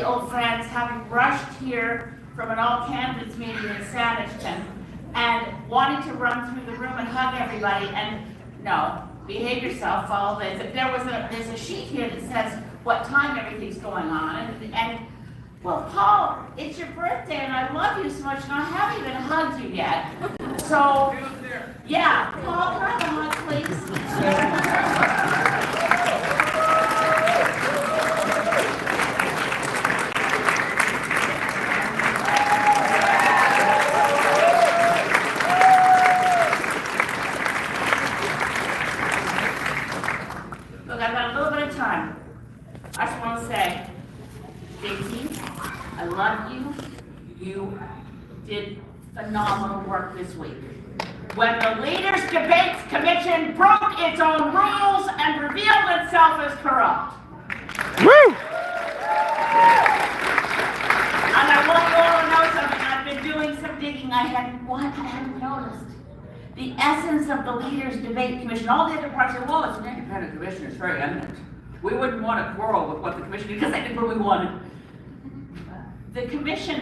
old friends, having rushed here from an all-candidates meeting in Saanich and wanting to run through the room and hug everybody, and no, behave yourself, follow this. There's a sheet here that says what time everything's going on, and well, Paul, it's your birthday, and I love you so much, and I haven't even hugged you yet. So, yeah, Paul, can I have a hug, please? Look, I've got a little bit of time. I just want to say, Daisy, I love you. You did phenomenal work this week. When the Leaders Debates Commission broke its own rules and revealed itself as corrupt. Woo! And I want you all to know something. I've been doing some digging. I hadn't noticed. The essence of the Leaders Debate Commission, all the other parts said, well, it's an independent commission, it's very eminent. We wouldn't want to quarrel with what the commission did because they did what we wanted. The commission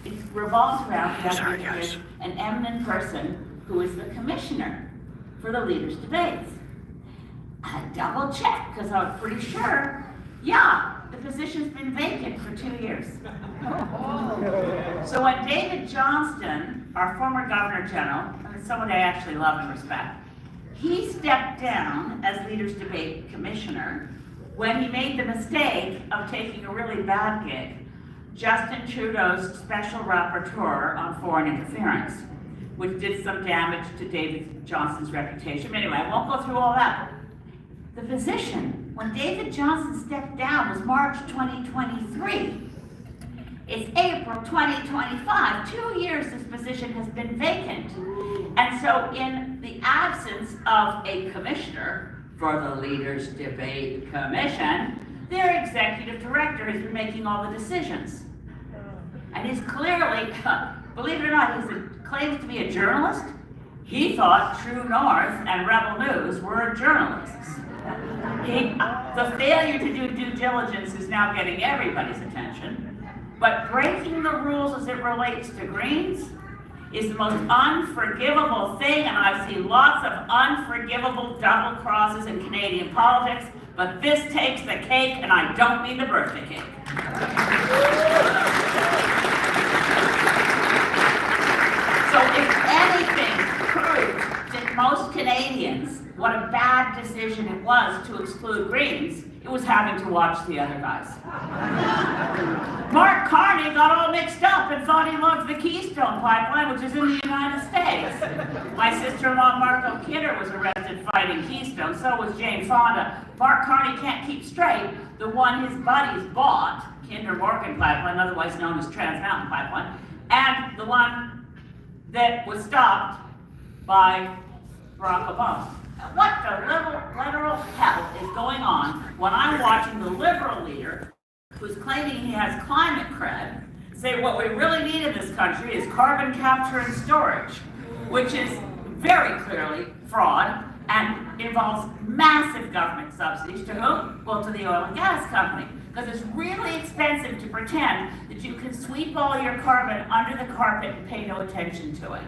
it revolves around the idea that there's an eminent person who is the commissioner for the Leaders Debates. I double checked because I was pretty sure, yeah, the position's been vacant for 2 years. So when David Johnston, our former Governor General, and someone I actually love and respect, he stepped down as Leaders Debate Commissioner when he made the mistake of taking a really bad gig, Justin Trudeau's Special Rapporteur on Foreign Interference, which did some damage to David Johnston's reputation. But anyway, I won't go through all that. The position, when David Johnston stepped down, was March 2023. It's April 2025. 2 years this position has been vacant. And so in the absence of a commissioner for the Leaders Debate Commission, their executive director has been making all the decisions. And he's clearly, believe it or not, he claims to be a journalist. He thought True North and Rebel News were journalists. The failure to do due diligence is now getting everybody's attention. But breaking the rules as it relates to Greens is the most unforgivable thing, and I've seen lots of unforgivable double crosses in Canadian politics, but this takes the cake, and I don't mean the birthday cake. So if anything proved to most Canadians what a bad decision it was to exclude Greens, it was having to watch the other guys. Mark Carney got all mixed up and thought he loved the Keystone Pipeline, which is in the United States. My sister-in-law, Marco Kidder, was arrested fighting Keystone. So was Jane Fonda. Mark Carney can't keep straight the one his buddies bought, Kinder Morgan Pipeline, otherwise known as Trans Mountain Pipeline, and the one that was stopped by Barack Obama. What the literal hell is going on when I'm watching the Liberal leader, who's claiming he has climate cred, say what we really need in this country is carbon capture and storage, which is very clearly fraud and involves massive government subsidies to whom? Well, to the oil and gas company. Because it's really expensive to pretend that you can sweep all your carbon under the carpet and pay no attention to it.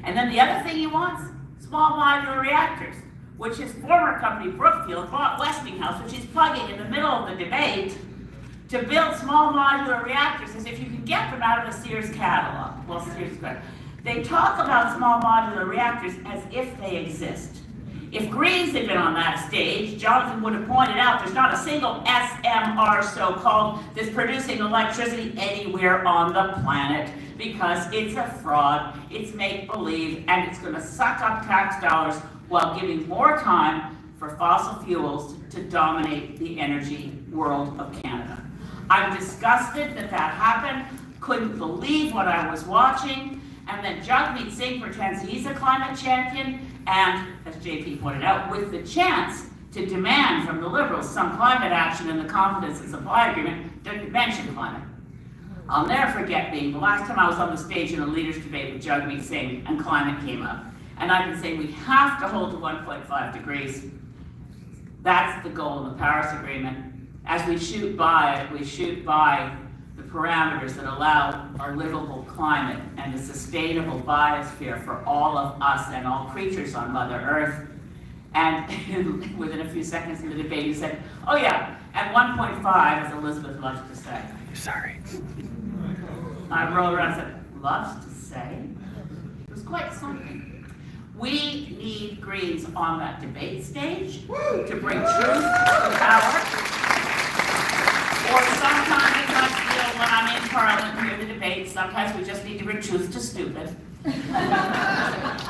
And then the other thing he wants, small modular reactors, which his former company Brookfield bought Westinghouse, which he's plugging in the middle of the debate to build small modular reactors as if you can get them out of the Sears catalog. Well, Sears is good. They talk about small modular reactors as if they exist. If Greens had been on that stage, Jonathan would have pointed out there's not a single SMR, so-called, that's producing electricity anywhere on the planet because it's a fraud, it's make-believe, and it's going to suck up tax dollars while giving more time for fossil fuels to dominate the energy world of Canada. I'm disgusted that that happened, couldn't believe what I was watching, and then Jagmeet Singh pretends he's a climate champion, and, as JP pointed out, with the chance to demand from the Liberals some climate action in the confidence and supply agreement, didn't mention climate. I'll never forget being the last time I was on the stage in a leaders debate with Jagmeet Singh and climate came up. And I've been saying we have to hold to 1.5 degrees. That's the goal in the Paris Agreement. As we shoot by the parameters that allow our livable climate and a sustainable biosphere for all of us and all creatures on Mother Earth. And within a few seconds of the debate, he said, oh yeah, at 1.5, as Elizabeth loves to say. Sorry. I rolled around and said, loves to say? It was quite something. We need Greens on that debate stage to bring truth to power. Or sometimes I feel when I'm in Parliament and hear the debate, sometimes we just need to bring truth to stupid.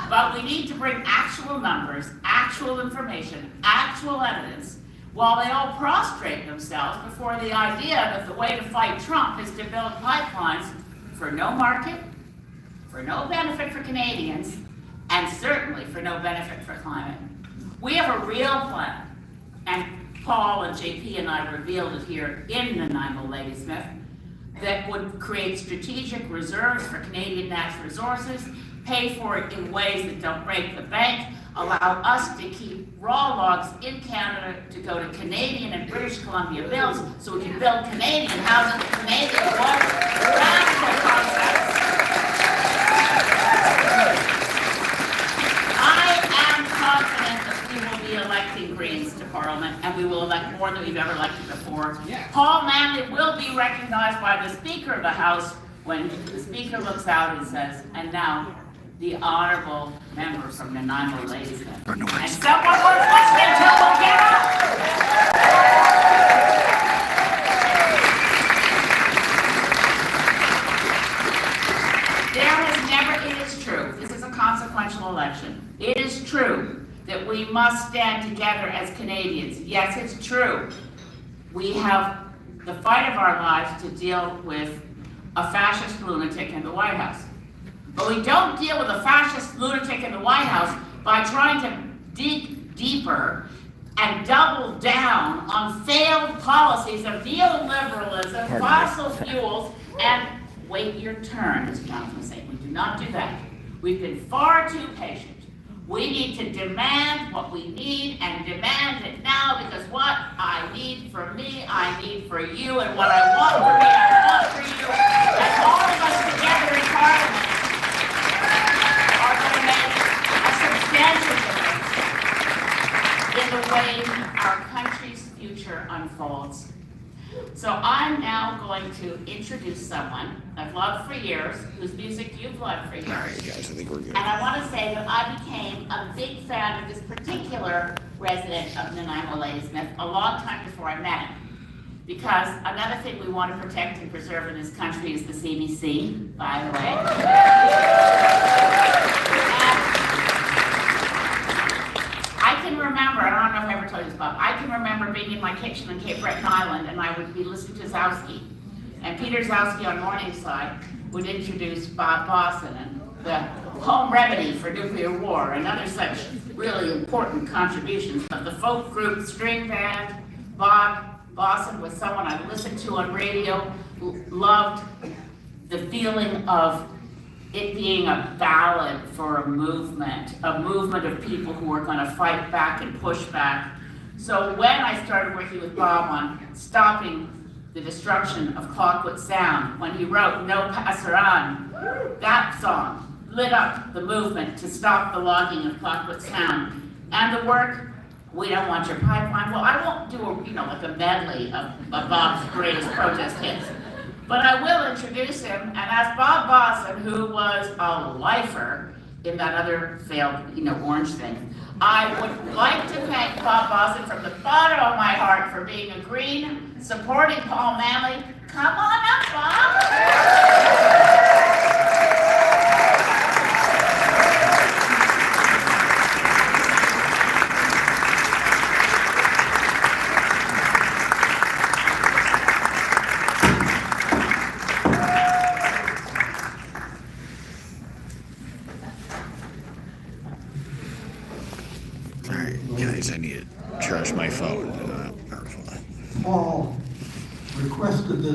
But we need to bring actual numbers, actual information, actual evidence, while they all prostrate themselves before the idea that the way to fight Trump is to build pipelines for no market, for no benefit for Canadians, and certainly for no benefit for climate. We have a real plan, and Paul and JP and I revealed it here in Nanaimo, Ladysmith, that would create strategic reserves for Canadian natural resources, pay for it in ways that don't break the bank, allow us to keep raw logs in Canada to go to Canadian and British Columbia bills so we can build Canadian housing, Canadian water, radical concepts. I am confident that we will be electing Greens to Parliament, and we will elect more than we've ever elected before. Yeah. Paul Manley will be recognized by the Speaker of the House when the Speaker looks out and says, and now, the honorable member from Nanaimo, Ladysmith. And someone was listening to will get up. There has never, it is true, this is a consequential election. It is true that we must stand together as Canadians. Yes, it's true. We have the fight of our lives to deal with a fascist lunatic in the White House. But we don't deal with a fascist lunatic in the White House by trying to dig deeper and double down on failed policies of neoliberalism, fossil fuels, and wait your turn, as Jonathan was saying. We do not do that. We've been far too patient. We need to demand what we need and demand it now, because what I need for me, I need for you, and what I want for me, I want for you. And all of us together in Parliament are going to make a substantial difference in the way our country's future unfolds. So I'm now going to introduce someone I've loved for years, whose music you've loved for years. All right, guys, I think we're good. And I want to say that I became a big fan of this particular resident of Nanaimo, Ladysmith a long time before I met him. Because another thing we want to protect and preserve in this country is the CBC, by the way. I can remember, I don't know if I ever told you this, Bob, I can remember being in my kitchen in Cape Breton Island, and I would be listening to Zowski. And Peter Zowski on Morningside would introduce Bob Bosson and the home remedy for nuclear war and other such really important contributions. But the folk group string band, Bob Bosson was someone I listened to on radio, loved the feeling of it being a ballad for a movement of people who were going to fight back and push back. So when I started working with Bob on stopping the destruction of Clawfoot Sound, when he wrote No Passaran, that song lit up the movement to stop the logging of Clawfoot Sound. And the work, We Don't Want Your Pipeline. Well, I won't do like a medley of Bob's greatest protest hits. But I will introduce him and ask Bob Bosson, who was a lifer in that other failed, orange thing. I would like to thank Bob Bosson from the bottom of my heart for being a Green, supporting Paul Manley. Come on up, Bob. Guys, I need to charge my phone. Paul requested this